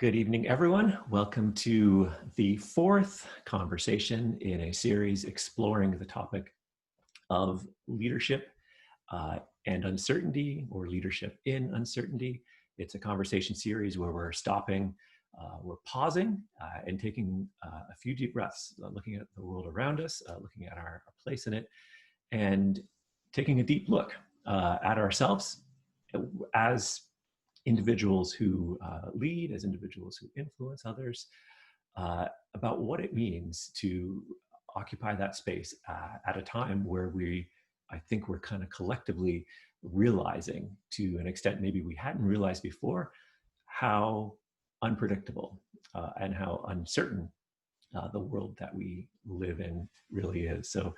Good evening, everyone. Welcome to the fourth conversation in a series exploring the topic of leadership and uncertainty, or leadership in uncertainty. It's a conversation series where we're stopping, we're pausing and taking a few deep breaths, looking at the world around us, looking at our place in it, and taking a deep look at ourselves as individuals who lead, as individuals who influence others, about what it means to occupy that space at a time where I think we're kind of collectively realizing, to an extent maybe we hadn't realized before, how unpredictable and how uncertain the world that we live in really is. So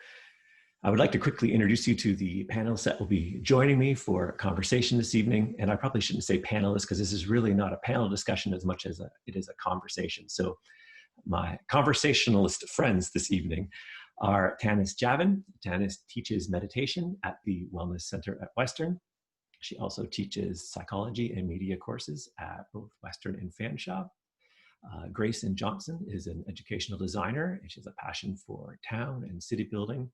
I would like to quickly introduce you to the panelists that will be joining me for a conversation this evening. And I probably shouldn't say panelists, because this is really not a panel discussion as much as it is a conversation. So my conversationalist friends this evening are Tanis Javin. Tanis teaches meditation at the Wellness Center at Western. She also teaches psychology and media courses at both Western and Fanshawe. Grayson Johnson is an educational designer, and she has a passion for town and city building.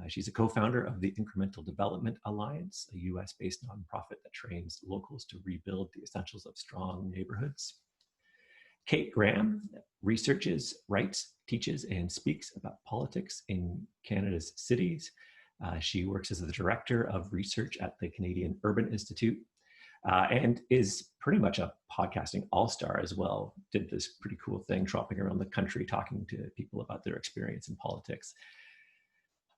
She's a co-founder of the Incremental Development Alliance, a US-based nonprofit that trains locals to rebuild the essentials of strong neighborhoods. Kate Graham researches, writes, teaches, and speaks about politics in Canada's cities. She works as the director of research at the Canadian Urban Institute and is pretty much a podcasting all-star as well. Did this pretty cool thing, tropping around the country, talking to people about their experience in politics.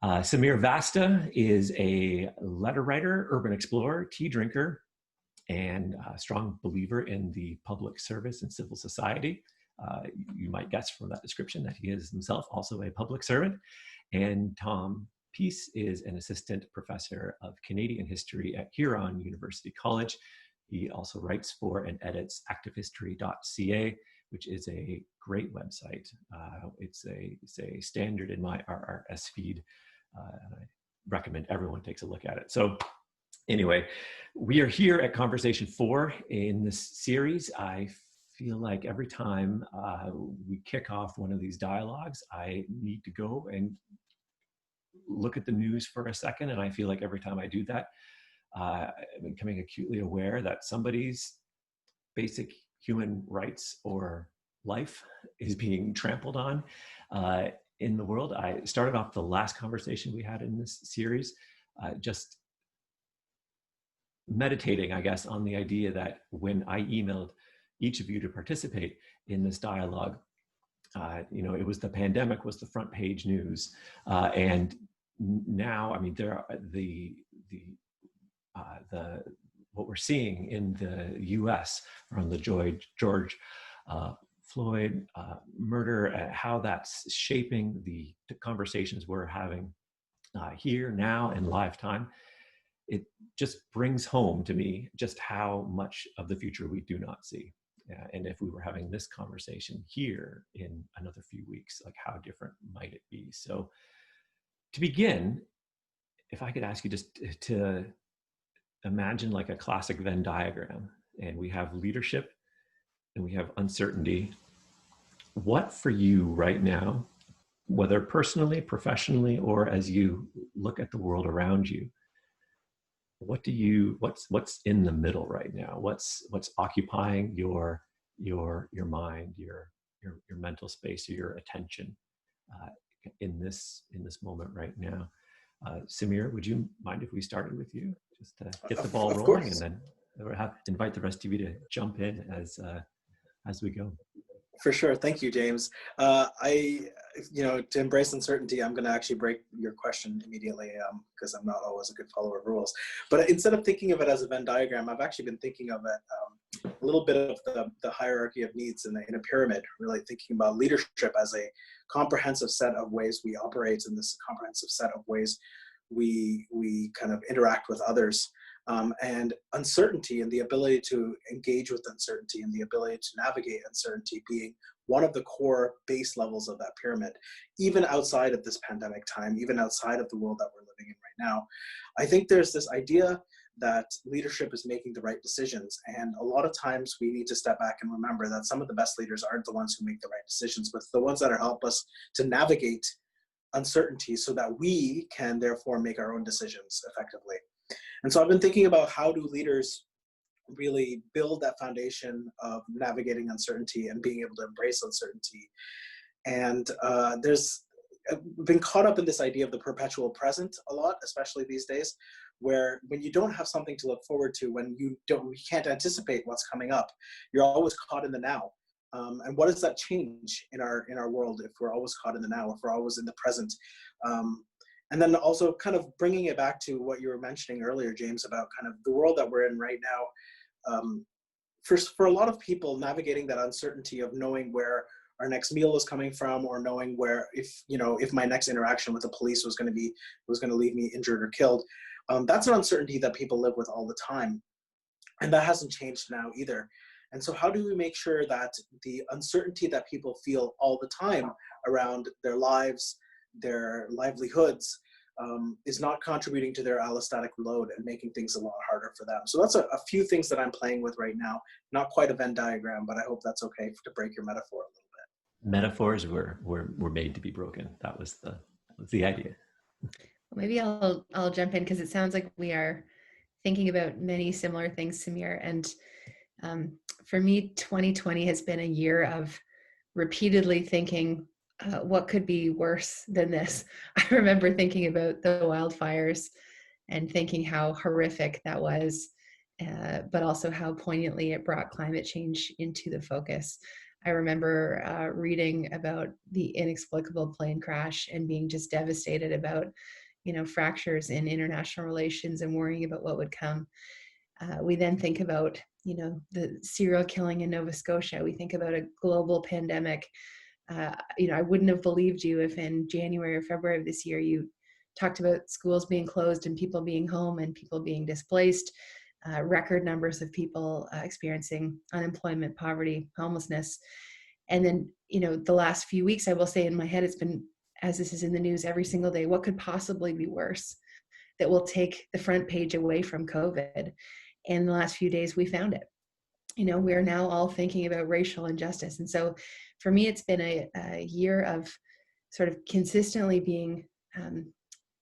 Samir Vasta is a letter writer, urban explorer, tea drinker, and a strong believer in the public service and civil society. You might guess from that description that he is himself also a public servant. And Tom Peace is an assistant professor of Canadian history at Huron University College. He also writes for and edits activehistory.ca, which is a great website. It's a standard in my RRS feed. And I recommend everyone takes a look at it. So anyway, we are here at Conversation 4 in this series. I feel like every time we kick off one of these dialogues, I need to go and look at the news for a second. And I feel like every time I do that, I'm becoming acutely aware that somebody's basic human rights or life is being trampled on in the world. I started off the last conversation we had in this series just meditating, I guess, on the idea that when I emailed each of you to participate in this dialogue, it was the pandemic was the front page news, and now, I mean, there are what we're seeing in the U.S. from the George Floyd murder, how that's shaping the conversations we're having here, now, in live time. It just brings home to me just how much of the future we do not see. And if we were having this conversation here in another few weeks, like how different might it be? So to begin, if I could ask you just to imagine like a classic Venn diagram, and we have leadership and we have uncertainty. What for you right now, whether personally, professionally, or as you look at the world around you, what's in the middle right now? What's occupying your mind, your mental space, or your attention in this moment right now? Samir, would you mind if we started with you, just to get the ball rolling, and then we'll invite the rest of you to jump in as we go. For sure. Thank you, James. To embrace uncertainty, I'm going to actually break your question immediately because I'm not always a good follower of rules. But instead of thinking of it as a Venn diagram, I've actually been thinking of it a little bit of the hierarchy of needs in a pyramid, really thinking about leadership as a comprehensive set of ways we operate, and this comprehensive set of ways we kind of interact with others. And uncertainty and the ability to engage with uncertainty and the ability to navigate uncertainty being one of the core base levels of that pyramid, even outside of this pandemic time, even outside of the world that we're living in right now. I think there's this idea that leadership is making the right decisions. And a lot of times we need to step back and remember that some of the best leaders aren't the ones who make the right decisions, but the ones that are help us to navigate uncertainty so that we can therefore make our own decisions effectively. And so I've been thinking about how do leaders really build that foundation of navigating uncertainty and being able to embrace uncertainty. And there's been caught up in this idea of the perpetual present a lot, especially these days, where when you don't have something to look forward to, when you can't anticipate what's coming up, you're always caught in the now. And what does that change in our world if we're always caught in the now, if we're always in the present? And then also kind of bringing it back to what you were mentioning earlier, James, about kind of the world that we're in right now. For a lot of people, navigating that uncertainty of knowing where our next meal is coming from, or knowing where, if my next interaction with the police was going to leave me injured or killed, that's an uncertainty that people live with all the time, and that hasn't changed now either. And so how do we make sure that the uncertainty that people feel all the time around their lives, their livelihoods, is not contributing to their allostatic load and making things a lot harder for them? So that's a few things that I'm playing with right now. Not quite a Venn diagram, but I hope that's okay to break your metaphor a little bit. Metaphors were made to be broken. That was the idea. Maybe I'll jump in, because it sounds like we are thinking about many similar things, Samir. And for me, 2020 has been a year of repeatedly thinking, what could be worse than this? I remember thinking about the wildfires and thinking how horrific that was, but also how poignantly it brought climate change into the focus. I remember reading about the inexplicable plane crash and being just devastated about, fractures in international relations and worrying about what would come. We then think about, the serial killing in Nova Scotia. We think about a global pandemic. I wouldn't have believed you if in January or February of this year you talked about schools being closed and people being home and people being displaced, record numbers of people experiencing unemployment, poverty, homelessness. And then, the last few weeks, I will say in my head, it's been, as this is in the news every single day, what could possibly be worse that will take the front page away from COVID? And in the last few days, we found it. We're now all thinking about racial injustice. And so for me, it's been a year of sort of consistently being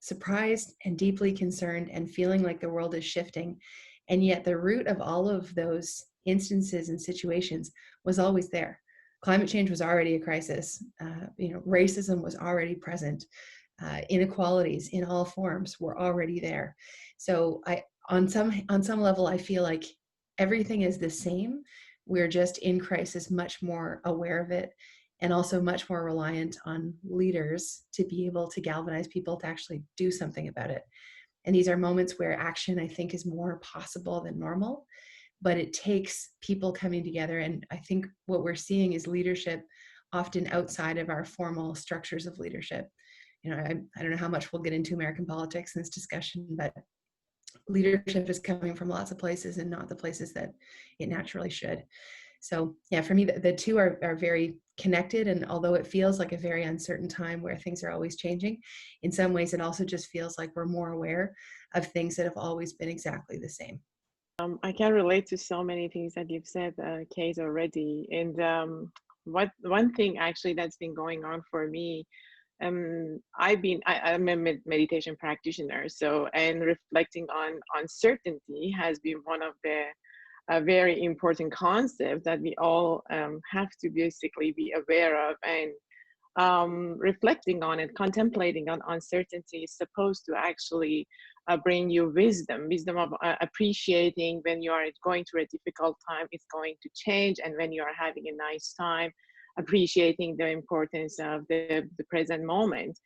surprised and deeply concerned and feeling like the world is shifting. And yet the root of all of those instances and situations was always there. Climate change was already a crisis. Racism was already present. Inequalities in all forms were already there. So on some level, I feel like everything is the same. We're just in crisis, much more aware of it, and also much more reliant on leaders to be able to galvanize people to actually do something about it. And these are moments where action, I think, is more possible than normal, but it takes people coming together. And I think what we're seeing is leadership often outside of our formal structures of leadership. I don't know how much we'll get into American politics in this discussion, but leadership is coming from lots of places and not the places that it naturally should. So yeah, for me, the two are very connected. And although it feels like a very uncertain time where things are always changing, in some ways it also just feels like we're more aware of things that have always been exactly the same. I can relate to so many things that you've said, Kate, already. And one thing actually that's been going on for me, I'm a meditation practitioner, and reflecting on uncertainty has been one of the very important concepts that we all have to basically be aware of. And reflecting on it, contemplating on uncertainty is supposed to actually bring you wisdom of appreciating when you are going through a difficult time, it's going to change, and when you are having a nice time, appreciating the importance of the present moment.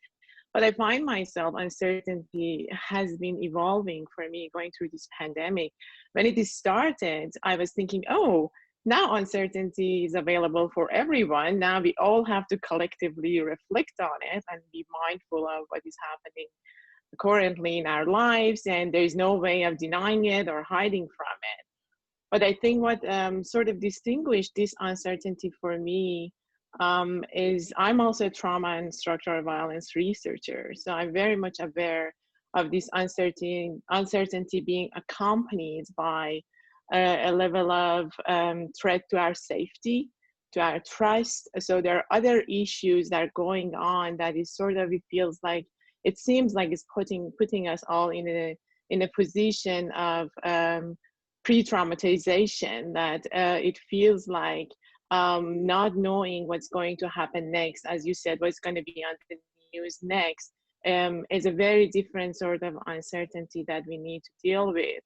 But I find myself, uncertainty has been evolving for me going through this pandemic. When it started, I was thinking, oh, now uncertainty is available for everyone. Now we all have to collectively reflect on it and be mindful of what is happening currently in our lives, and there's no way of denying it or hiding from it. But I think what sort of distinguished this uncertainty for me is I'm also a trauma and structural violence researcher. So I'm very much aware of this uncertainty being accompanied by a level of threat to our safety, to our trust. So there are other issues that are going on that is sort of, it seems like it's putting us all in a position of pre-traumatization, that it feels like not knowing what's going to happen next, as you said, what's going to be on the news next, is a very different sort of uncertainty that we need to deal with.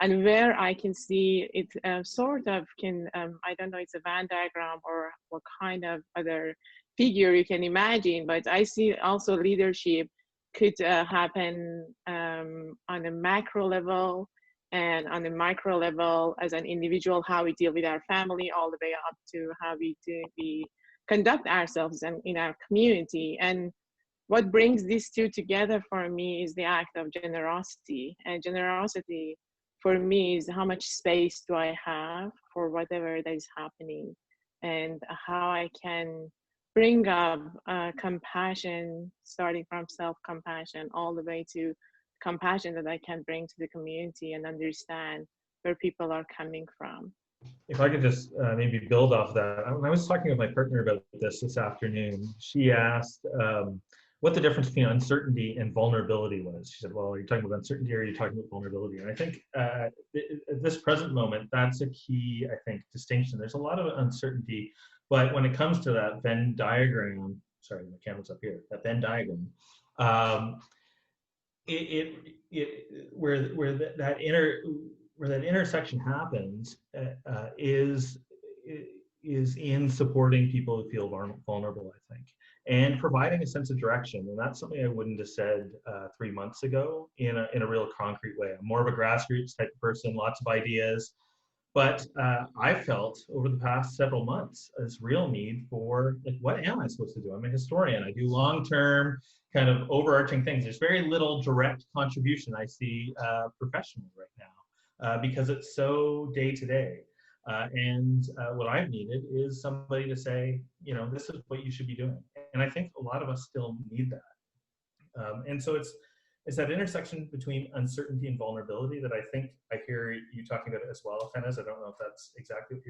And where I can see it sort of can, I don't know, it's a Venn diagram or what kind of other figure you can imagine, but I see also leadership could happen on a macro level and on a micro level as an individual, how we deal with our family, all the way up to how we conduct ourselves in our community. And what brings these two together for me is the act of generosity. And generosity for me is how much space do I have for whatever that is happening, and how I can bring up compassion, starting from self-compassion all the way to compassion that I can bring to the community and understand where people are coming from. If I could just maybe build off that. When I was talking with my partner about this afternoon, she asked what the difference between uncertainty and vulnerability was. She said, well, are you talking about uncertainty or are you talking about vulnerability? And I think at this present moment, that's a key, I think, distinction. There's a lot of uncertainty, but when it comes to that Venn diagram, sorry, my camera's up here, that Venn diagram, where that intersection happens is in supporting people who feel vulnerable, I think, and providing a sense of direction. And that's something I wouldn't have said 3 months ago in a real concrete way. I'm more of a grassroots type of person, lots of ideas. But I felt over the past several months this real need for, like, what am I supposed to do? I'm a historian. I do long-term kind of overarching things. There's very little direct contribution I see professionally right now because it's so day to day. And what I've needed is somebody to say, you know, this is what you should be doing. And I think a lot of us still need that. And so it's that intersection between uncertainty and vulnerability that I think I hear you talking about as well, Fenez. I don't know if that's exactly what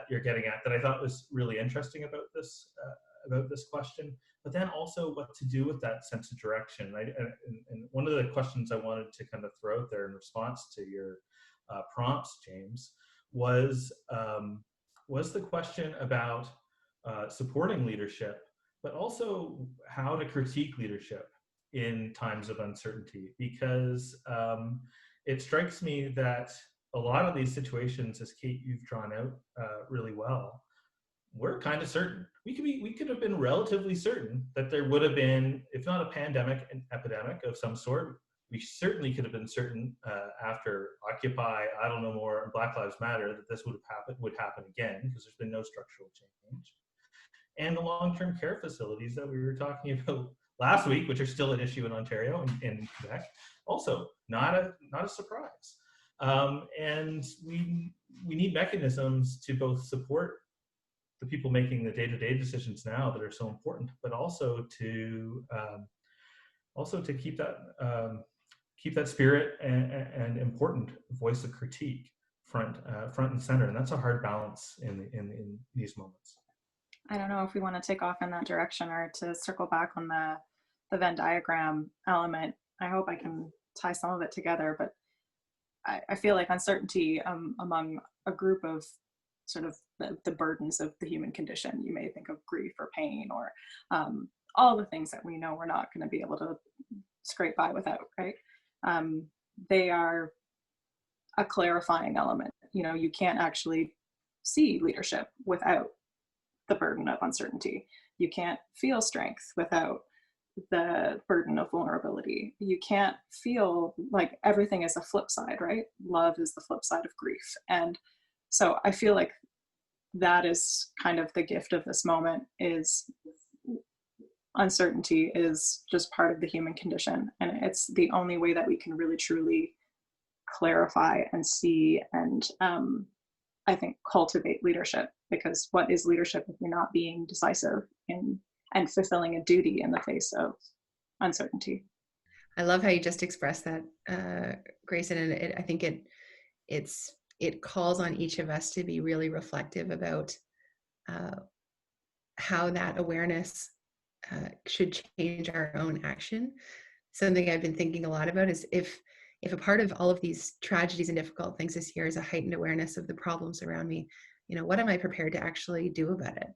you're getting at, that I thought was really interesting about this question, but then also what to do with that sense of direction. And one of the questions I wanted to kind of throw out there in response to your prompts, James, was the question about supporting leadership, but also how to critique leadership in times of uncertainty, because it strikes me that a lot of these situations, as Kate, you've drawn out really well, we're kind of certain. We could have been relatively certain that there would have been, if not a pandemic, an epidemic of some sort. We certainly could have been certain after Occupy, I Don't Know More, and Black Lives Matter that this would happen again, because there's been no structural change. And the long-term care facilities that we were talking about last week, which are still an issue in Ontario and in Quebec, also not a surprise. And we need mechanisms to both support the people making the day-to-day decisions now that are so important, but also to keep that spirit and important voice of critique front and center. And that's a hard balance in these moments. I don't know if we want to take off in that direction or to circle back on the Venn diagram element. I hope I can tie some of it together, but I feel like uncertainty among a group of sort of the burdens of the human condition. You may think of grief or pain or all the things that we know we're not going to be able to scrape by without, right? They are a clarifying element. You know, you can't actually see leadership without the burden of uncertainty. You can't feel strength without the burden of vulnerability. You can't feel like everything is a flip side, right? Love is the flip side of grief. And so I feel like that is kind of the gift of this moment, is uncertainty is just part of the human condition. And it's the only way that we can really truly clarify and see and I think cultivate leadership, because what is leadership if you're not being decisive and fulfilling a duty in the face of uncertainty? I love how you just expressed that, Grayson, and I think it calls on each of us to be really reflective about how that awareness should change our own action. Something I've been thinking a lot about is if a part of all of these tragedies and difficult things this year is a heightened awareness of the problems around me, what am I prepared to actually do about it?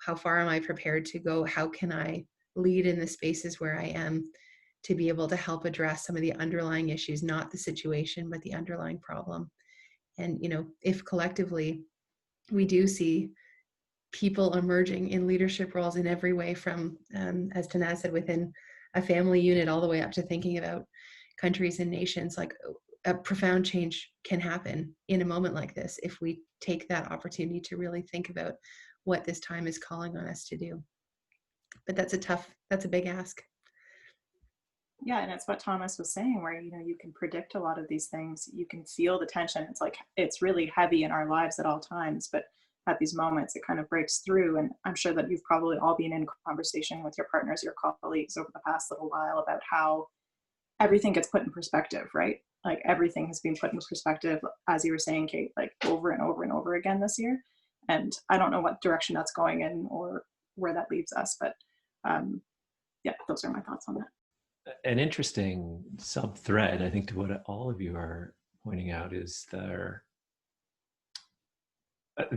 How far am I prepared to go? How can I lead in the spaces where I am to be able to help address some of the underlying issues, not the situation, but the underlying problem? And, if collectively we do see people emerging in leadership roles in every way, from, as Tanaz said, within a family unit, all the way up to thinking about countries and nations, like a profound change can happen in a moment like this if we take that opportunity to really think about what this time is calling on us to do. But that's a big ask. Yeah, and it's what Thomas was saying, where you can predict a lot of these things. You can feel the tension. It's like it's really heavy in our lives at all times, but at these moments it kind of breaks through. And I'm sure that you've probably all been in conversation with your partners, your colleagues over the past little while about how everything gets put in perspective, right? Like everything has been put in perspective, as you were saying, Kate, like over and over and over again this year. And I don't know what direction that's going in or where that leaves us, but yeah, those are my thoughts on that. An interesting sub-thread, I think, to what all of you are pointing out is the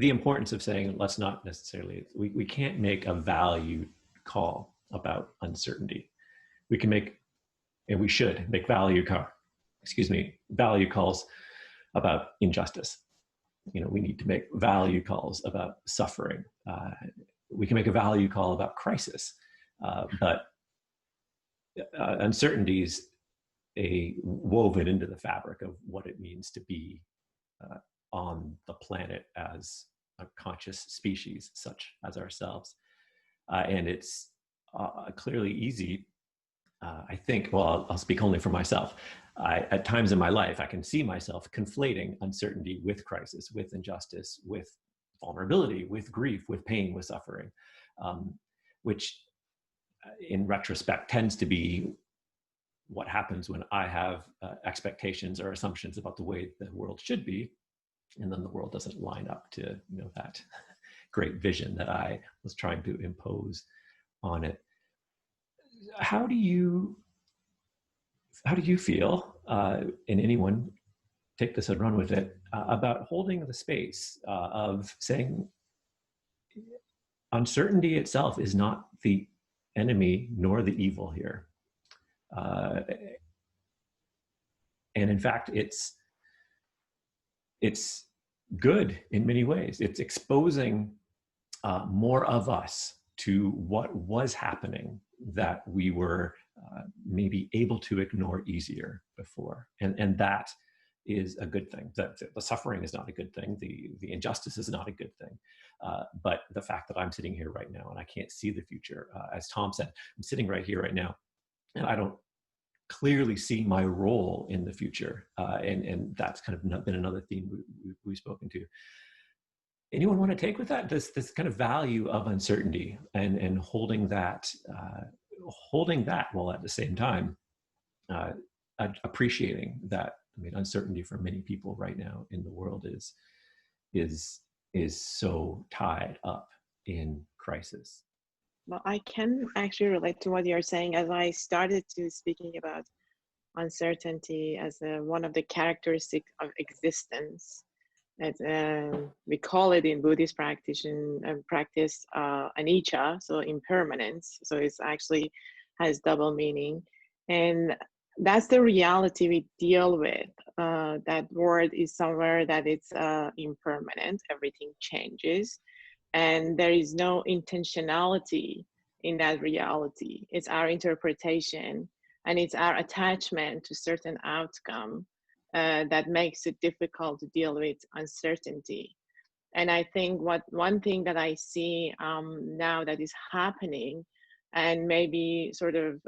importance of saying, let's not necessarily, we can't make a value call about uncertainty. We can make, and we should make value calls about injustice. We need to make value calls about suffering. We can make a value call about crisis, but uncertainty is woven into the fabric of what it means to be on the planet as a conscious species, such as ourselves. And it's clearly easy, I think, well, I'll speak only for myself. At times in my life, I can see myself conflating uncertainty with crisis, with injustice, with vulnerability, with grief, with pain, with suffering, which in retrospect tends to be what happens when I have expectations or assumptions about the way the world should be, and then the world doesn't line up to that great vision that I was trying to impose on it. How do you feel, and anyone take this and run with it, about holding the space of saying uncertainty itself is not the enemy nor the evil here. And in fact, it's good in many ways. It's exposing more of us to what was happening that we were maybe able to ignore easier before. And that is a good thing. The suffering is not a good thing. The injustice is not a good thing. But the fact that I'm sitting here right now and I can't see the future, as Tom said, I'm sitting right here right now, and I don't clearly see my role in the future. And that's kind of been another theme we've spoken to. Anyone want to take with that this kind of value of uncertainty and holding that while at the same time appreciating that? I mean, uncertainty for many people right now in the world is so tied up in crisis. Well, I can actually relate to what you're saying, as I started to speaking about uncertainty as one of the characteristics of existence. We call it in Buddhist practice anicca, so impermanence. So it's actually has double meaning, and that's the reality we deal with. That word is somewhere that it's impermanent. Everything changes, and there is no intentionality in that reality. It's our interpretation, and it's our attachment to certain outcome that makes it difficult to deal with uncertainty. And I think one thing that I see now that is happening, and maybe sort of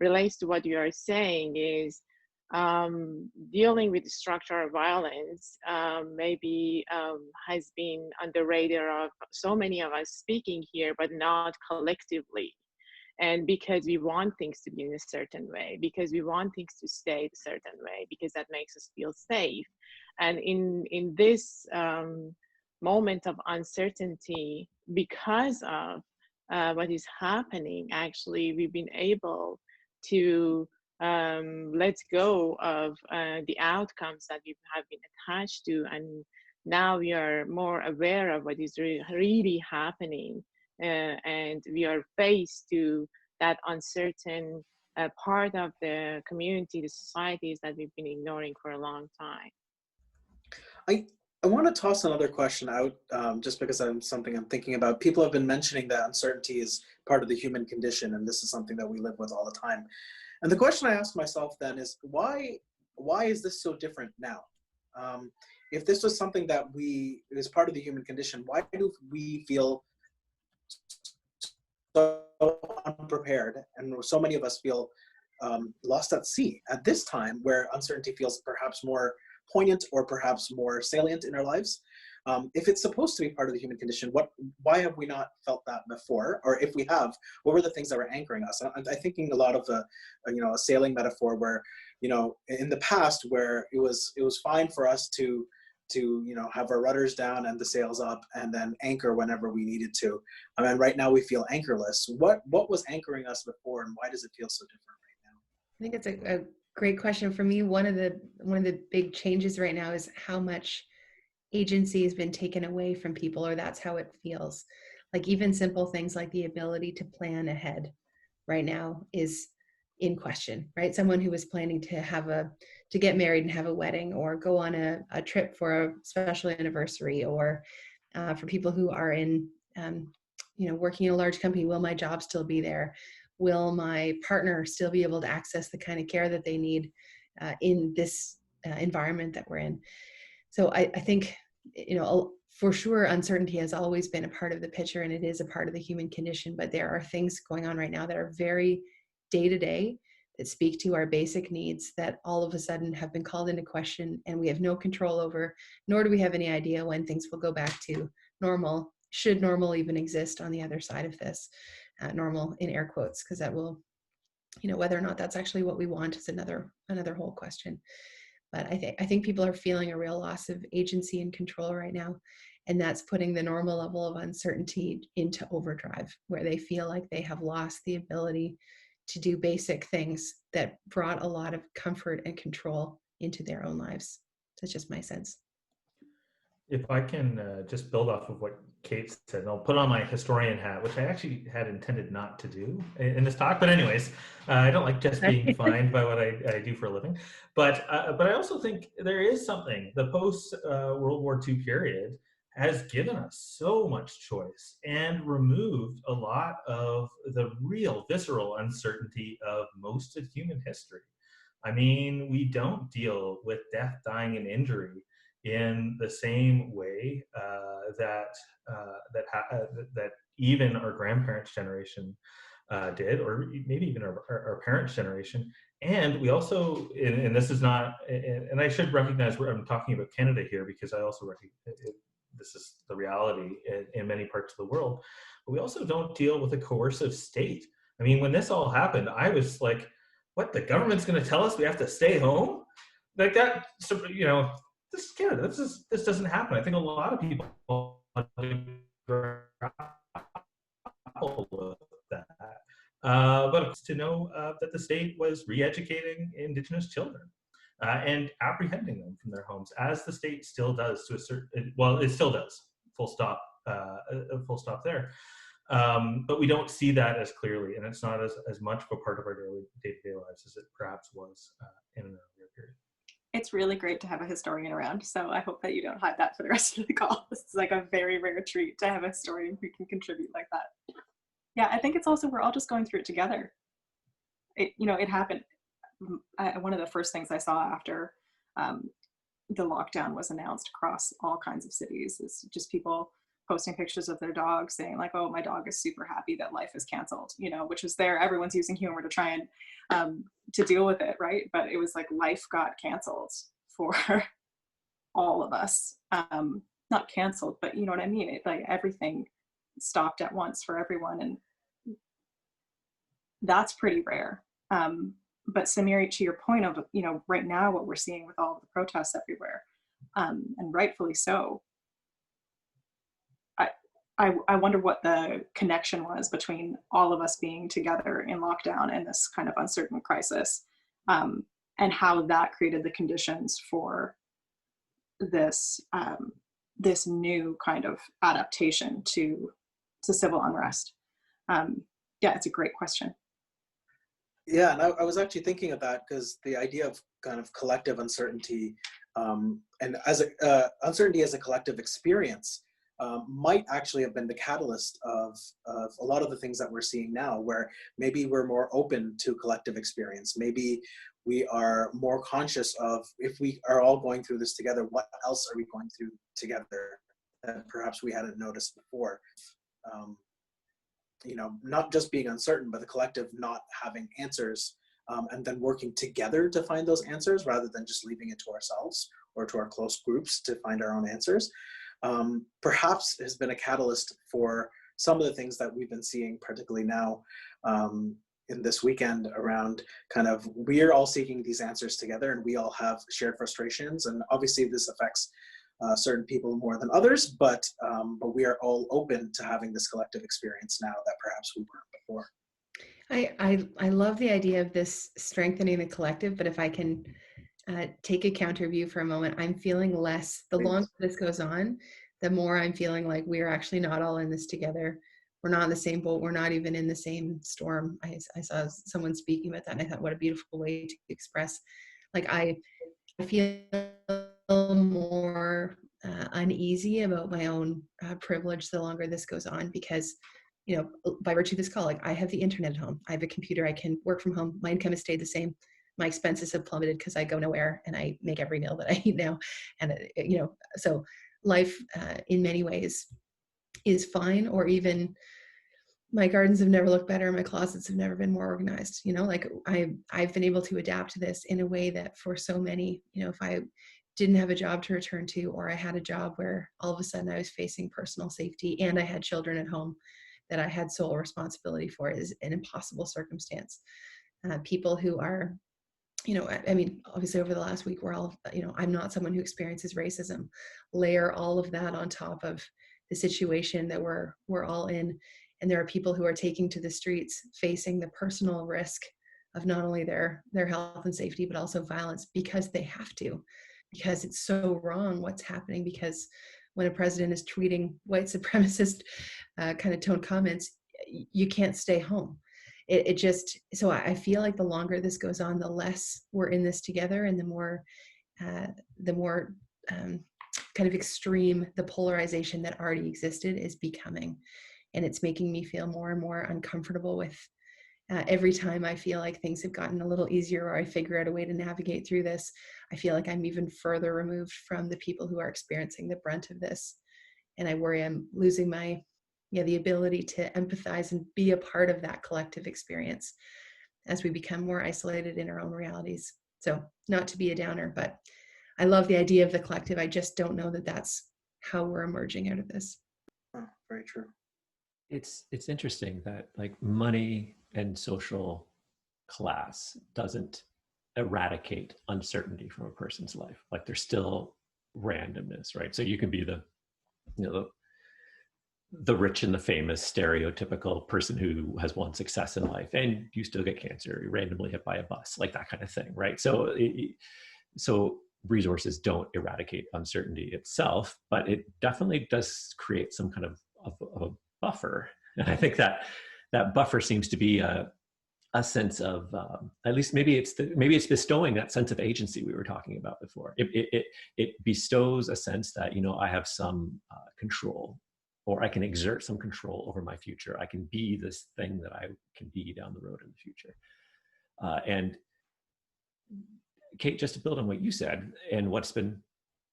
relates to what you are saying, is dealing with structural violence maybe has been on the radar of so many of us speaking here, but not collectively. And because we want things to be in a certain way, because we want things to stay a certain way, because that makes us feel safe. And in this moment of uncertainty, because of what is happening, actually, we've been able to let go of the outcomes that we have been attached to. And now we are more aware of what is really happening. And we are faced to that uncertain part of the community, the societies that we've been ignoring for a long time. I want to toss another question out just because something I'm thinking about. People have been mentioning that uncertainty is part of the human condition, and this is something that we live with all the time. And the question I ask myself then is, why is this so different now? If this was something that is part of the human condition, why do we feel so unprepared, and so many of us feel lost at sea at this time, where uncertainty feels perhaps more poignant or perhaps more salient in our lives? If it's supposed to be part of the human condition, why have we not felt that before? Or if we have, what were the things that were anchoring us? I'm thinking a lot of a sailing metaphor where, in the past, where it was fine for us to have our rudders down and the sails up and then anchor whenever we needed to. I mean, right now we feel anchorless. What was anchoring us before, and why does it feel so different right now? I think it's a great question. For me, one of the big changes right now is how much agency has been taken away from people, or that's how it feels. Like even simple things like the ability to plan ahead right now is in question, right? Someone who was planning to get married and have a wedding, or go on a trip for a special anniversary, or for people who are in, working in a large company, will my job still be there? Will my partner still be able to access the kind of care that they need in this environment that we're in? So I think, for sure, uncertainty has always been a part of the picture, and it is a part of the human condition. But there are things going on right now that are very day-to-day, that speak to our basic needs, that all of a sudden have been called into question, and we have no control over, nor do we have any idea when things will go back to normal, should normal even exist on the other side of this. Normal in air quotes, because that will, whether or not that's actually what we want is another whole question. But I think people are feeling a real loss of agency and control right now. And that's putting the normal level of uncertainty into overdrive, where they feel like they have lost the ability to do basic things that brought a lot of comfort and control into their own lives. That's just my sense. If I can just build off of what Kate said, and I'll put on my historian hat, which I actually had intended not to do in this talk. But anyways, I don't like just being defined by what I do for a living. But I also think there is something, the post-World War II period has given us so much choice and removed a lot of the real visceral uncertainty of most of human history. I mean, we don't deal with death, dying, and injury in the same way that even our grandparents' generation did, or maybe even our parents' generation. And we also, and this is not, and I should recognize I'm talking about Canada here, because I also recognize this is the reality in many parts of the world. But we also don't deal with a coercive state. I mean, when this all happened, I was like, what, the government's going to tell us we have to stay home? Like that, this is Canada. This doesn't happen. I think a lot of people grapple with that. But to know that the state was re-educating Indigenous children and apprehending them from their homes, as the state still does to a certain, well, it still does. Full stop. Full stop there. But we don't see that as clearly, and it's not as much of a part of our daily day-to-day lives as it perhaps was in an earlier period. It's really great to have a historian around, so I hope that you don't hide that for the rest of the call. This is like a very rare treat to have a historian who can contribute like that. Yeah, I think it's also, we're all just going through it together. It happened. One of the first things I saw after the lockdown was announced across all kinds of cities is just people posting pictures of their dogs saying like, oh, my dog is super happy that life is canceled, which is there. Everyone's using humor to try and to deal with it, right? But it was like life got canceled for all of us. Not canceled, but you know what I mean? It, like everything stopped at once for everyone. And that's pretty rare. But Samir, to your point of, you know, right now what we're seeing with all of the protests everywhere, and rightfully so, I wonder what the connection was between all of us being together in lockdown and this kind of uncertain crisis, and how that created the conditions for this this new kind of adaptation to civil unrest. Yeah, it's a great question. Yeah, and I was actually thinking of that because the idea of kind of collective uncertainty, and as uncertainty as a collective experience, might actually have been the catalyst of a lot of the things that we're seeing now, where maybe we're more open to collective experience. Maybe we are more conscious of, if we are all going through this together, what else are we going through together that perhaps we hadn't noticed before. You know, not just being uncertain, but the collective not having answers, and then working together to find those answers rather than just leaving it to ourselves or to our close groups to find our own answers. Perhaps has been a catalyst for some of the things that we've been seeing, particularly now in this weekend, around kind of, we're all seeking these answers together and we all have shared frustrations. And obviously this affects certain people more than others, but we are all open to having this collective experience now that perhaps we weren't before. I love the idea of this strengthening the collective, but if I can take a counter view for a moment, I'm feeling less, the longer this goes on, the more I'm feeling like we're actually not all in this together. We're not in the same boat. We're not even in the same storm. I saw someone speaking about that, and I thought, what a beautiful way to express. Like, I feel more uneasy about my own privilege the longer this goes on, because, you know, by virtue of this call, like, I have the internet at home. I have a computer. I can work from home. My income has stayed the same. My expenses have plummeted because I go nowhere and I make every meal that I eat now. And, you know, so life in many ways is fine, or even my gardens have never looked better. My closets have never been more organized. You know, like, I've been able to adapt to this in a way that for so many, you know, if I didn't have a job to return to, or I had a job where all of a sudden I was facing personal safety and I had children at home that I had sole responsibility for, is an impossible circumstance. People who are, you know, I mean, obviously over the last week, we're all, you know, I'm not someone who experiences racism. Layer all of that on top of the situation that we're all in. And there are people who are taking to the streets, facing the personal risk of not only their health and safety, but also violence, because they have to, because it's so wrong what's happening. Because when a president is tweeting white supremacist kind of tone comments, you can't stay home. It just, so I feel like the longer this goes on, the less we're in this together, and the more kind of extreme the polarization that already existed is becoming. And it's making me feel more and more uncomfortable with every time I feel like things have gotten a little easier, or I figure out a way to navigate through this, I feel like I'm even further removed from the people who are experiencing the brunt of this. And I worry I'm losing the ability to empathize and be a part of that collective experience as we become more isolated in our own realities. So, not to be a downer, but I love the idea of the collective. I just don't know that that's how we're emerging out of this. Oh, very true. It's interesting that, like, money and social class doesn't eradicate uncertainty from a person's life. Like, there's still randomness, right? So you can be the, you know, the rich and the famous stereotypical person who has won success in life, and you still get cancer, you're randomly hit by a bus, like that kind of thing, right? So so resources don't eradicate uncertainty itself, but it definitely does create some kind of a buffer. And I think that that buffer seems to be a sense of, at least maybe it's bestowing that sense of agency we were talking about before. It bestows a sense that, you know, I have some control, or I can exert some control over my future. I can be this thing that I can be down the road in the future. And Kate, just to build on what you said and what's been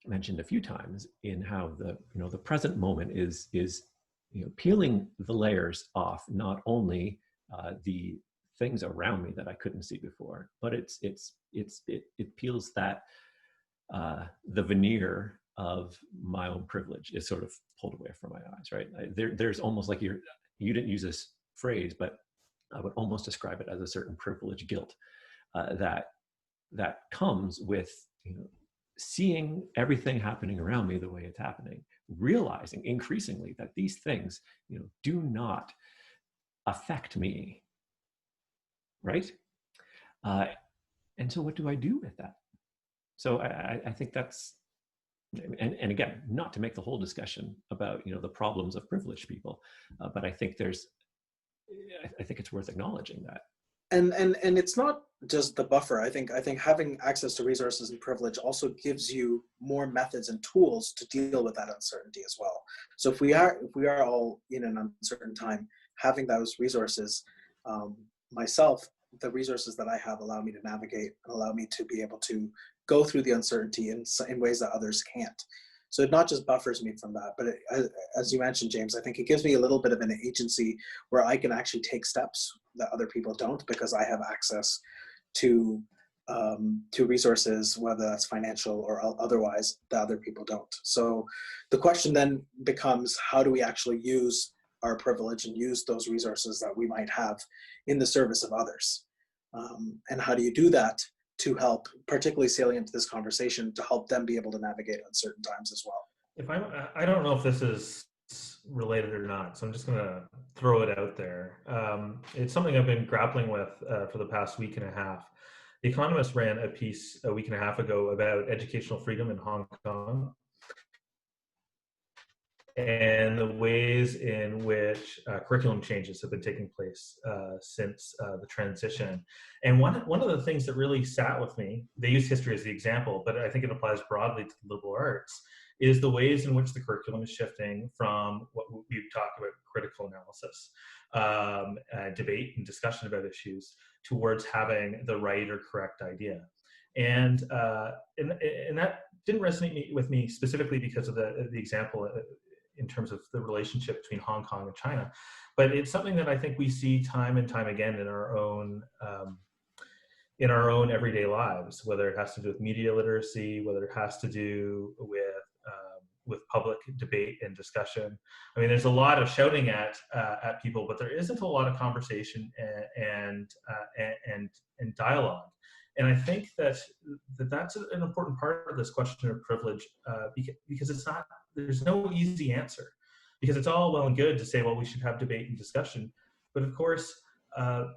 mentioned a few times, in how the present moment is peeling the layers off, not only the things around me that I couldn't see before, but it peels that the veneer of my own privilege is sort of pulled away from my eyes, right? There's almost like you didn't use this phrase, but I would almost describe it as a certain privilege guilt that comes with, seeing everything happening around me the way it's happening, realizing increasingly that these things, do not affect me, right? And so what do I do with that? So I think that's, and again, not to make the whole discussion about, the problems of privileged people, but I think it's worth acknowledging that. And it's not just the buffer. I think having access to resources and privilege also gives you more methods and tools to deal with that uncertainty as well. So if we are all in an uncertain time, having those resources, myself, the resources that I have allow me to navigate and allow me to be able to go through the uncertainty in ways that others can't. So it not just buffers me from that, but as you mentioned, James, I think it gives me a little bit of an agency where I can actually take steps that other people don't, because I have access to resources, whether that's financial or otherwise, that other people don't. So the question then becomes, how do we actually use our privilege and use those resources that we might have in the service of others? And how do you do that to help, particularly salient to this conversation, to help them be able to navigate uncertain times as well? I don't know if this is related or not, so I'm just going to throw it out there. It's something I've been grappling with for the past week and a half. The Economist ran a piece a week and a half ago about educational freedom in Hong Kong and the ways in which curriculum changes have been taking place since the transition. And one of the things that really sat with me, they use history as the example, but I think it applies broadly to the liberal arts, is the ways in which the curriculum is shifting from what we've talked about, critical analysis, debate and discussion about issues, towards having the right or correct idea. And that didn't resonate with me specifically because of the example in terms of the relationship between Hong Kong and China, but it's something that I think we see time and time again in our own everyday lives, whether it has to do with media literacy, whether it has to do with public debate and discussion. I mean, there's a lot of shouting at people, but there isn't a lot of conversation and dialogue. And I think that's an important part of this question of privilege, because there's no easy answer, because it's all well and good to say, well, we should have debate and discussion. But of course,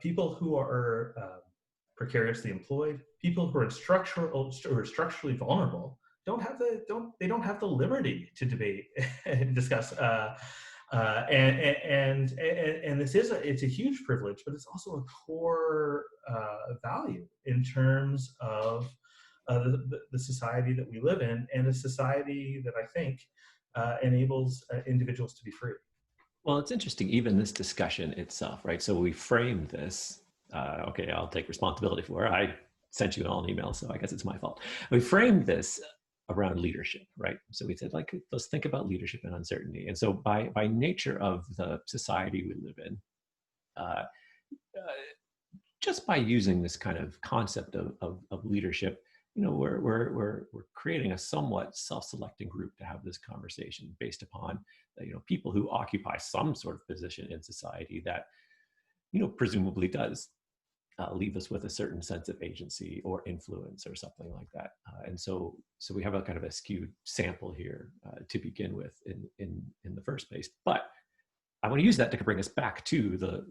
people who are precariously employed, people who are structurally vulnerable, don't have the liberty to debate and discuss. And it's a huge privilege, but it's also a core value in terms of the society that we live in, and a society that I think enables individuals to be free. Well, it's interesting, even this discussion itself, right? So we framed this, okay, I'll take responsibility for it. I sent you all an email, so I guess it's my fault. We framed this around leadership, right? So we said, like, let's think about leadership and uncertainty. And so by nature of the society we live in, just by using this kind of concept of leadership, we're creating a somewhat self-selecting group to have this conversation based upon people who occupy some sort of position in society that presumably does leave us with a certain sense of agency or influence or something like that. And so we have a kind of a skewed sample here to begin with in the first place. But I want to use that to bring us back to the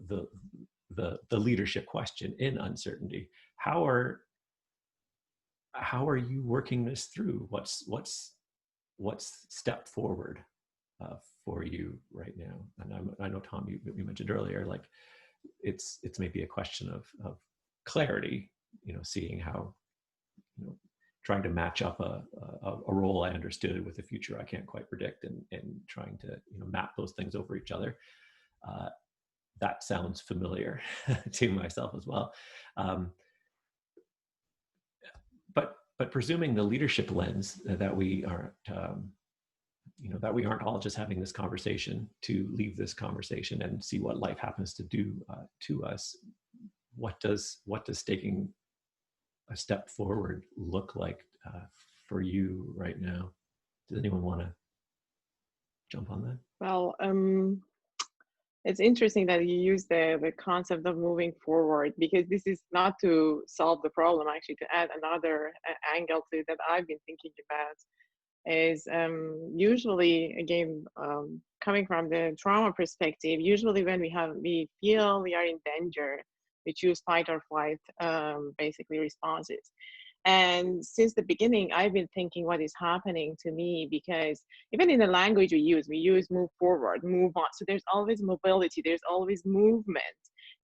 leadership question in uncertainty. How are you working this through? What's step forward for you right now? And I know, Tom, you mentioned earlier, like it's maybe a question of clarity, seeing how, trying to match up a role I understood with a future I can't quite predict, and trying to map those things over each other. That sounds familiar to myself as well. But presuming the leadership lens that we aren't, that we aren't all just having this conversation to leave this conversation and see what life happens to do to us, what does taking a step forward look like for you right now? Does anyone want to jump on that? Well, It's interesting that you use the concept of moving forward, because this is not to solve the problem, actually to add another angle to it that I've been thinking about is usually, again, coming from the trauma perspective, usually when we feel we are in danger, we choose fight or flight, basically responses. And since the beginning, I've been thinking what is happening to me, because even in the language we use move forward, move on. So there's always mobility, there's always movement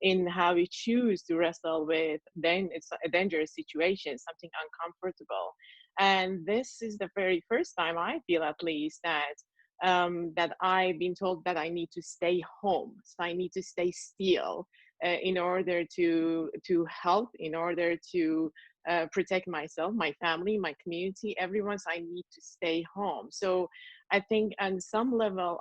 in how we choose to wrestle with then it's a dangerous situation, something uncomfortable. And this is the very first time I feel, at least, that I've been told that I need to stay home. So I need to stay still in order to help, in order to protect myself, my family, my community, everyone. So I need to stay home. So I think on some level,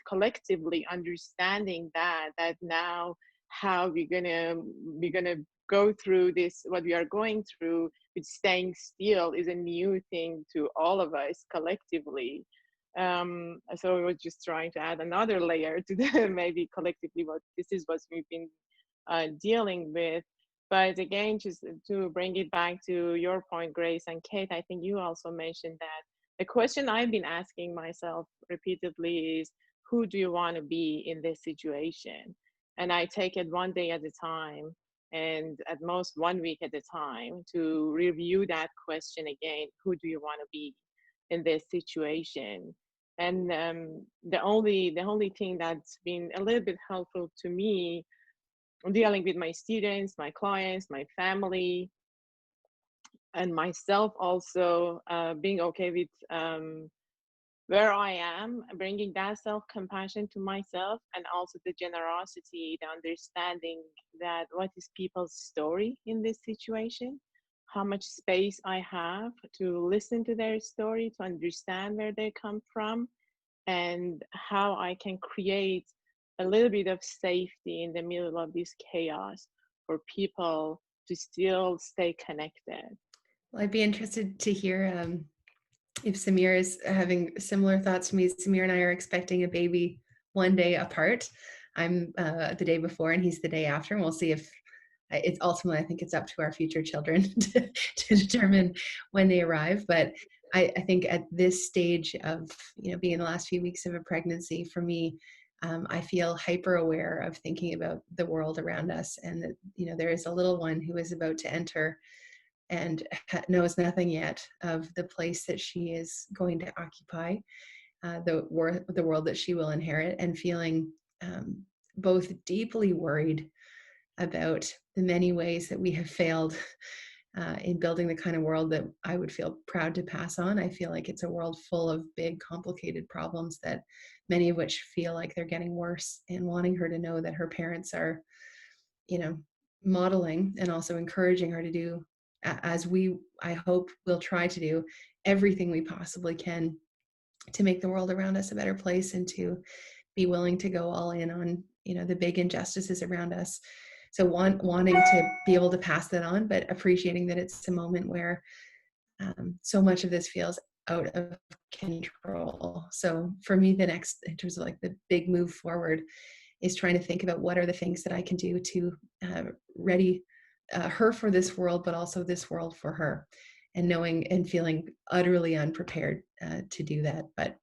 collectively understanding that now how we're gonna go through this, what we are going through with staying still, is a new thing to all of us collectively. So we were just trying to add another layer to the maybe collectively what this is what we've been dealing with. But again, just to bring it back to your point, Grace and Kate, I think you also mentioned that the question I've been asking myself repeatedly is, who do you want to be in this situation? And I take it one day at a time, and at most 1 week at a time, to review that question again. Who do you want to be in this situation? And the only thing that's been a little bit helpful to me dealing with my students, my clients, my family, and myself also, being okay with where I am, bringing that self-compassion to myself, and also the generosity, the understanding that what is people's story in this situation, how much space I have to listen to their story, to understand where they come from, and how I can create a little bit of safety in the middle of this chaos for people to still stay connected. Well, I'd be interested to hear if Samir is having similar thoughts to me. Samir and I are expecting a baby one day apart. I'm the day before and he's the day after, and we'll see if it's ultimately, I think it's up to our future children to determine when they arrive. But I think at this stage of, being in the last few weeks of a pregnancy, for me, I feel hyper aware of thinking about the world around us, and that, there is a little one who is about to enter and knows nothing yet of the place that she is going to occupy, the world that she will inherit, and feeling both deeply worried about the many ways that we have failed in building the kind of world that I would feel proud to pass on. I feel like it's a world full of big, complicated problems, that many of which feel like they're getting worse, and wanting her to know that her parents are, modeling and also encouraging her to do, as I hope will try to do, everything we possibly can to make the world around us a better place, and to be willing to go all in on, the big injustices around us. So wanting to be able to pass that on, but appreciating that it's a moment where so much of this feels out of control. So for me, the next, in terms of like the big move forward, is trying to think about what are the things that I can do to ready her for this world, but also this world for her, and knowing and feeling utterly unprepared to do that. But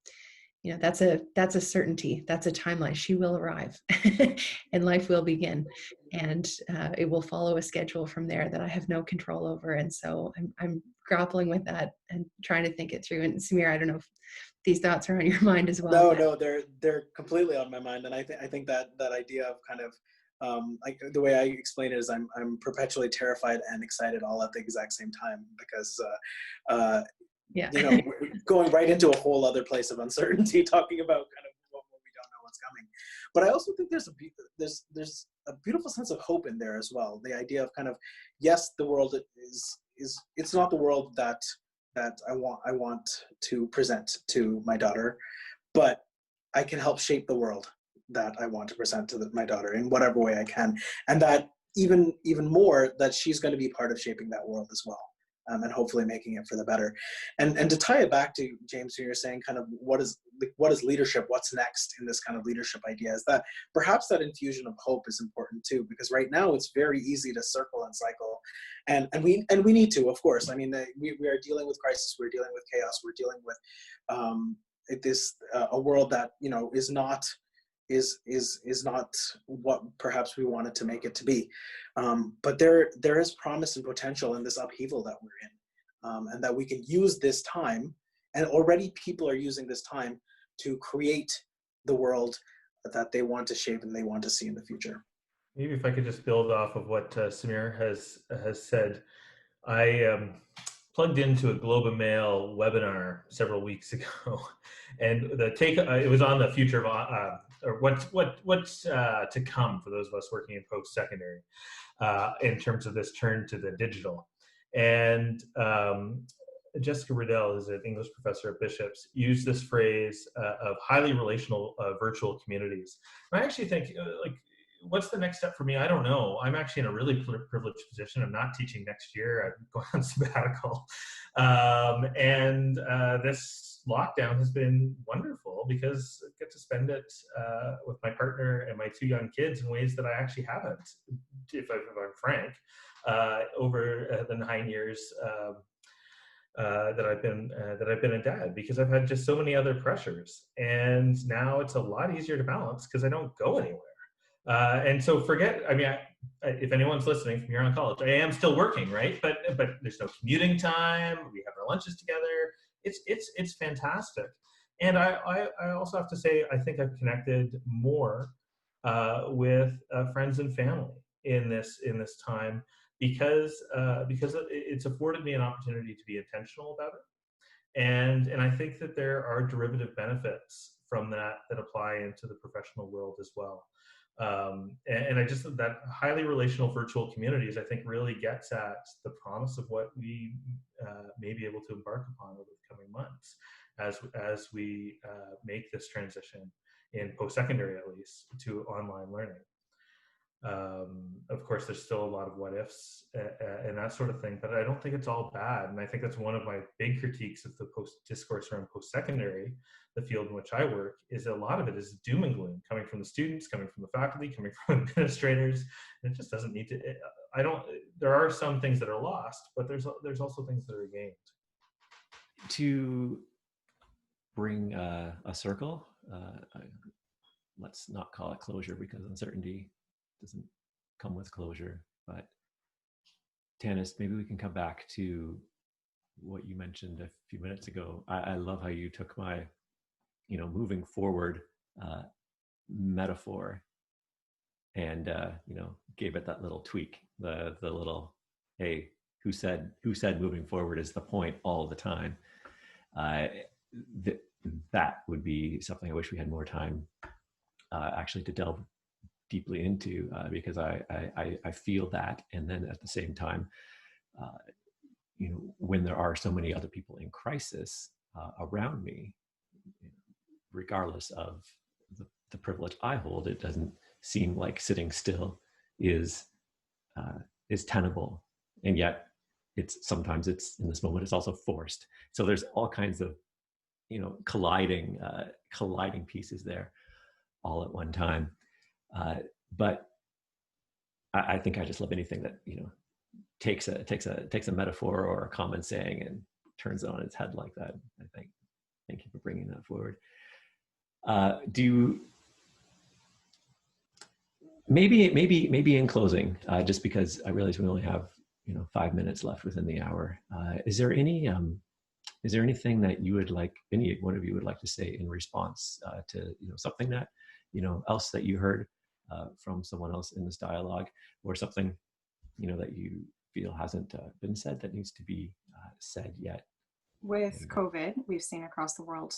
that's a certainty. That's a timeline. She will arrive and life will begin, and it will follow a schedule from there that I have no control over. And so I'm grappling with that and trying to think it through. And Samir, I don't know if these thoughts are on your mind as well. No, they're completely on my mind. And I think that idea of kind of, like the way I explain it is I'm perpetually terrified and excited all at the exact same time, because yeah. Going right into a whole other place of uncertainty, talking about kind of what we don't know what's coming. But I also think there's a beautiful sense of hope in there as well. The idea of kind of, yes, the world is it's not the world that I want to present to my daughter, but I can help shape the world that I want to present to my daughter in whatever way I can. And that even more, that she's going to be part of shaping that world as well. and hopefully making it for the better. And to tie it back to James, who you're saying kind of what is leadership, what's next in this kind of leadership idea, is that perhaps that infusion of hope is important too, because right now it's very easy to circle and cycle, and we need to, of course. I mean, we are dealing with crisis, we're dealing with chaos, we're dealing with a world that, you know, is not what perhaps we wanted to make it to be. But there is promise and potential in this upheaval that we're in, and that we can use this time, and already people are using this time to create the world that they want to shape and they want to see in the future. Maybe if I could just build off of what Samir has said. I plugged into a Globe and Mail webinar several weeks ago, and the take it was on the future of or what's to come for those of us working in post-secondary in terms of this turn to the digital. And Jessica Riddell, who's an English professor at Bishop's, used this phrase of highly relational virtual communities. And I actually think, like, what's the next step for me? I don't know. I'm actually in a really privileged position. I'm not teaching next year. I'm going on sabbatical. And this lockdown has been wonderful because I get to spend it with my partner and my 2 young kids in ways that I actually haven't, if I'm frank, over the 9 years that I've been a dad, because I've had just so many other pressures. And now it's a lot easier to balance because I don't go anywhere. And so if anyone's listening from here on college, I am still working, right? But there's no commuting time. We have our lunches together. It's fantastic. And I also have to say, I think I've connected more with friends and family in this time because it's afforded me an opportunity to be intentional about it. And I think that there are derivative benefits from that apply into the professional world as well. And I just, that highly relational virtual communities, I think, really gets at the promise of what we may be able to embark upon over the coming months as we make this transition in post-secondary, at least, to online learning. Of course, there's still a lot of what ifs and that sort of thing, but I don't think it's all bad. And I think that's one of my big critiques of the discourse around post-secondary, the field in which I work, is a lot of it is doom and gloom, coming from the students, coming from the faculty, coming from administrators. And it just doesn't need to. There are some things that are lost, but there's also things that are gained. To bring a circle, let's not call it closure, because uncertainty doesn't come with closure. But Tanis, maybe we can come back to what you mentioned a few minutes ago. I love how you took my, moving forward metaphor and gave it that little tweak, the little, hey, who said moving forward is the point all the time. That would be something I wish we had more time actually to delve deeply into, because I feel that. And then at the same time, when there are so many other people in crisis around me, regardless of the privilege I hold, it doesn't seem like sitting still is tenable. And yet sometimes it's in this moment, it's also forced. So there's all kinds of, colliding pieces there all at one time. But I think I just love anything that, takes a metaphor or a common saying and turns it on its head like that. Thank you for bringing that forward. Maybe in closing, just because I realize we only have 5 minutes left within the hour. Is there anything that you would like, any one of you would like to say in response to something that else that you heard from someone else in this dialogue, or something that you feel hasn't been said that needs to be said yet? With COVID, we've seen across the world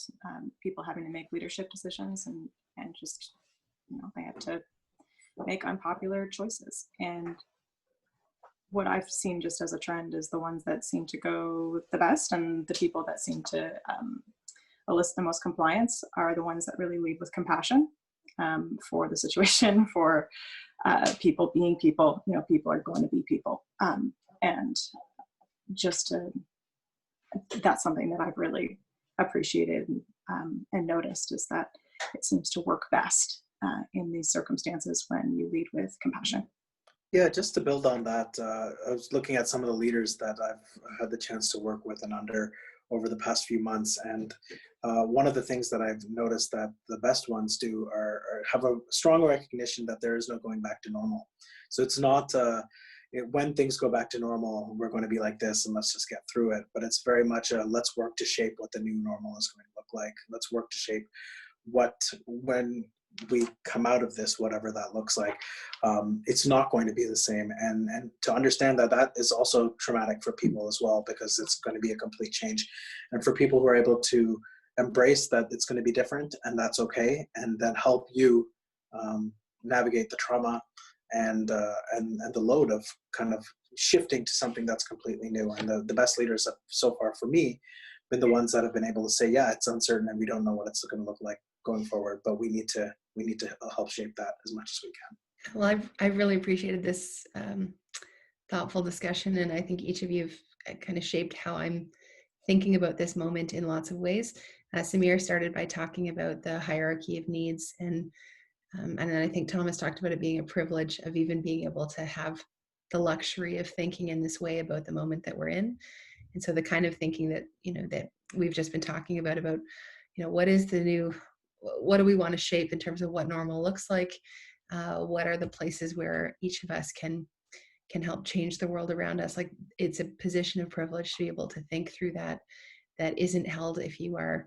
people having to make leadership decisions and just they have to make unpopular choices. And what I've seen just as a trend is the ones that seem to go the best and the people that seem to elicit the most compliance are the ones that really lead with compassion for the situation, for people being people. People are going to be people. And that's something that I've really appreciated and noticed, is that it seems to work best in these circumstances when you lead with compassion. Yeah, just to build on that, I was looking at some of the leaders that I've had the chance to work with and under over the past few months, and one of the things that I've noticed that the best ones do are have a strong recognition that there is no going back to normal. So it's not when things go back to normal, we're going to be like this and let's just get through it. But it's very much let's work to shape what the new normal is going to look like. Let's work to shape when we come out of this, whatever that looks like, it's not going to be the same. And to understand that that is also traumatic for people as well, because it's going to be a complete change. And for people who are able to embrace that it's going to be different and that's okay, and then help you navigate the trauma and the load of kind of shifting to something that's completely new. And the best leaders have, so far for me, been the ones that have been able to say, yeah, it's uncertain and we don't know what it's going to look like going forward, but we need to help shape that as much as we can. Well, I've really appreciated this thoughtful discussion, and I think each of you have kind of shaped how I'm thinking about this moment in lots of ways. Samir started by talking about the hierarchy of needs, and then I think Thomas talked about it being a privilege of even being able to have the luxury of thinking in this way about the moment that we're in. And so the kind of thinking that, that we've just been talking about, what is the new, what do we want to shape in terms of what normal looks like? What are the places where each of us can help change the world around us? Like, it's a position of privilege to be able to think through that isn't held if you are,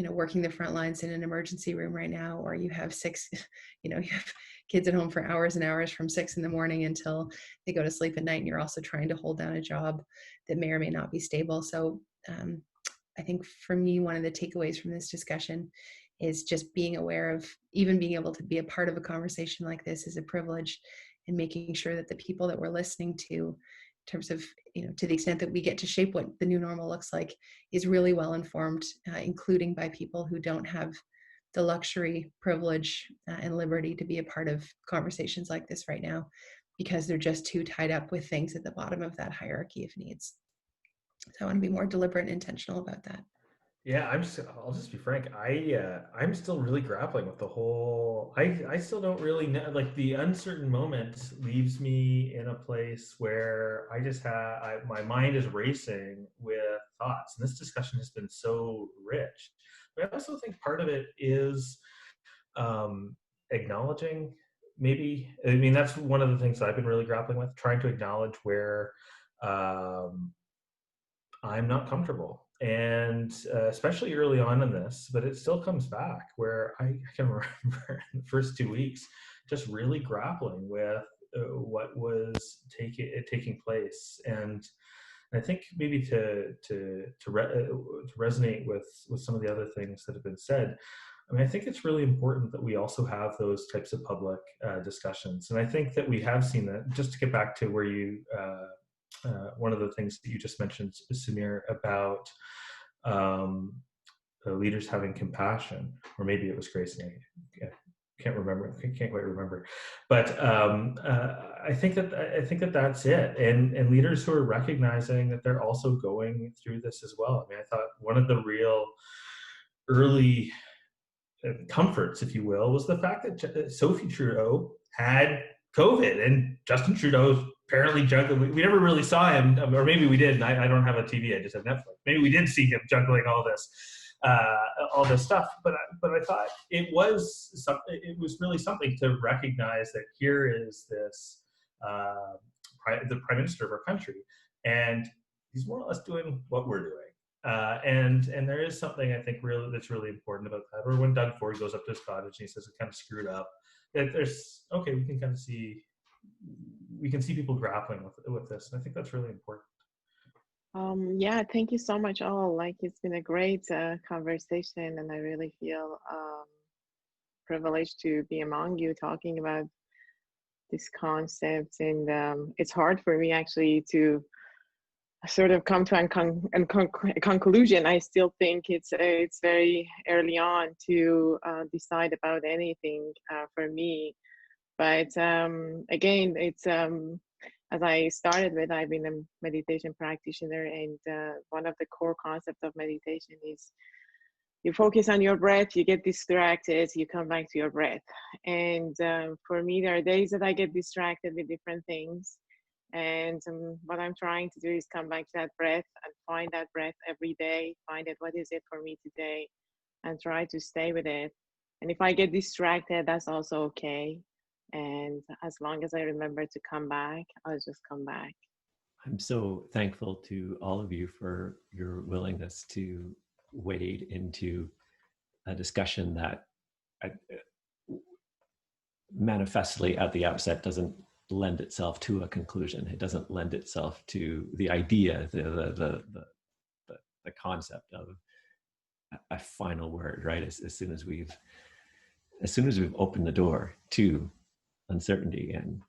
working the front lines in an emergency room right now, or you have you have kids at home for hours and hours from 6 a.m. until they go to sleep at night, and you're also trying to hold down a job that may or may not be stable. So I think for me, one of the takeaways from this discussion is just being aware of, even being able to be a part of a conversation like this is a privilege, and making sure that the people that we're listening to, in terms of, to the extent that we get to shape what the new normal looks like, is really well informed, including by people who don't have the luxury, privilege, and liberty to be a part of conversations like this right now, because they're just too tied up with things at the bottom of that hierarchy of needs. So I want to be more deliberate and intentional about that. Yeah, I'll just be frank. I'm still really grappling with the whole. I still don't really know. Like, the uncertain moment leaves me in a place where I just my mind is racing with thoughts. And this discussion has been so rich. But I also think part of it is acknowledging. Maybe, I mean, that's one of the things that I've been really grappling with, trying to acknowledge where I'm not comfortable. And especially early on in this, but it still comes back, where I can remember in the first 2 weeks just really grappling with what was taking place. And I think maybe to resonate with some of the other things that have been said, I mean, I think it's really important that we also have those types of public discussions. And I think that we have seen that. Just to get back to where you one of the things that you just mentioned, Samir, about leaders having compassion, or maybe it was grace. I can't remember. I can't quite remember. But I think that that's it. And leaders who are recognizing that they're also going through this as well. I mean, I thought one of the real early comforts, if you will, was the fact that Sophie Trudeau had COVID, and Justin Trudeau's apparently juggling. We never really saw him, or maybe we did. And I don't have a TV; I just have Netflix. Maybe we did see him juggling all this stuff. But I thought it was really something to recognize that here is this the Prime Minister of our country, and he's more or less doing what we're doing. And there is something, I think, that's really important about that. Or when Doug Ford goes up to his cottage and he says it kind of screwed up, we can kind of see people grappling with this. And I think that's really important. Yeah, thank you so much all. Like, it's been a great conversation, and I really feel privileged to be among you talking about this concept. And it's hard for me actually to sort of come to a conclusion. I still think it's very early on to decide about anything for me. But again, it's as I started with, I've been a meditation practitioner, and one of the core concepts of meditation is you focus on your breath, you get distracted, you come back to your breath. And for me, there are days that I get distracted with different things. And what I'm trying to do is come back to that breath and find that breath every day, find it, what is it for me today, and try to stay with it. And if I get distracted, that's also okay. And as long as I remember to come back, I'll just come back. I'm so thankful to all of you for your willingness to wade into a discussion that manifestly at the outset doesn't lend itself to a conclusion. It doesn't lend itself to the idea, the concept of a final word, right? As soon as we've opened the door to uncertainty and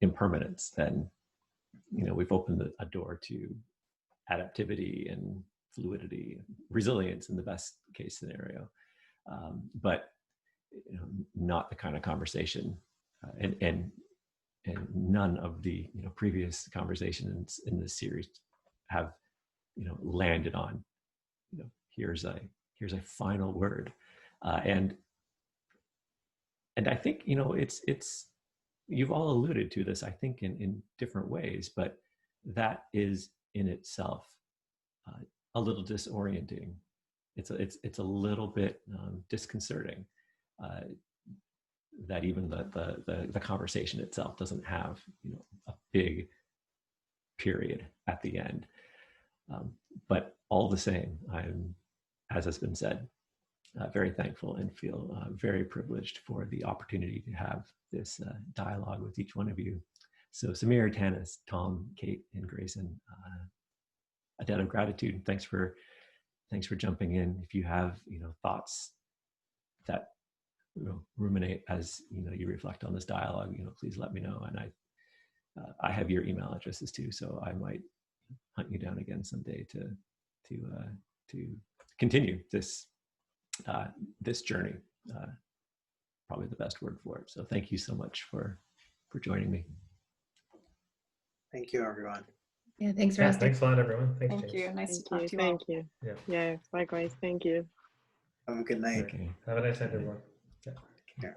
impermanence, then we've opened a door to adaptivity and fluidity, resilience in the best case scenario, but not the kind of conversation, and none of the previous conversations in this series have landed on here's a final word, and I think it's you've all alluded to this, I think, in different ways, but that is in itself a little disorienting. It's a little bit disconcerting that even the conversation itself doesn't have a big period at the end. But all the same, I'm, as has been said, very thankful and feel very privileged for the opportunity to have this dialogue with each one of you. So Samir, Tanis, Tom, Kate, and Grayson, a debt of gratitude. Thanks for jumping in. If you have thoughts that ruminate as you reflect on this dialogue, please let me know. And I have your email addresses too, so I might hunt you down again someday to continue this journey. Probably the best word for it. So thank you so much for joining me. Thank you, everyone. Yeah, thanks, Yeah, Rusty. thanks a lot, everyone. Thanks, Thank James. you. Nice to talk to you Thank all. you. Yeah. Yeah, likewise. Thank you. Have a good night. Okay. Have a nice night, everyone. Yeah. Yeah.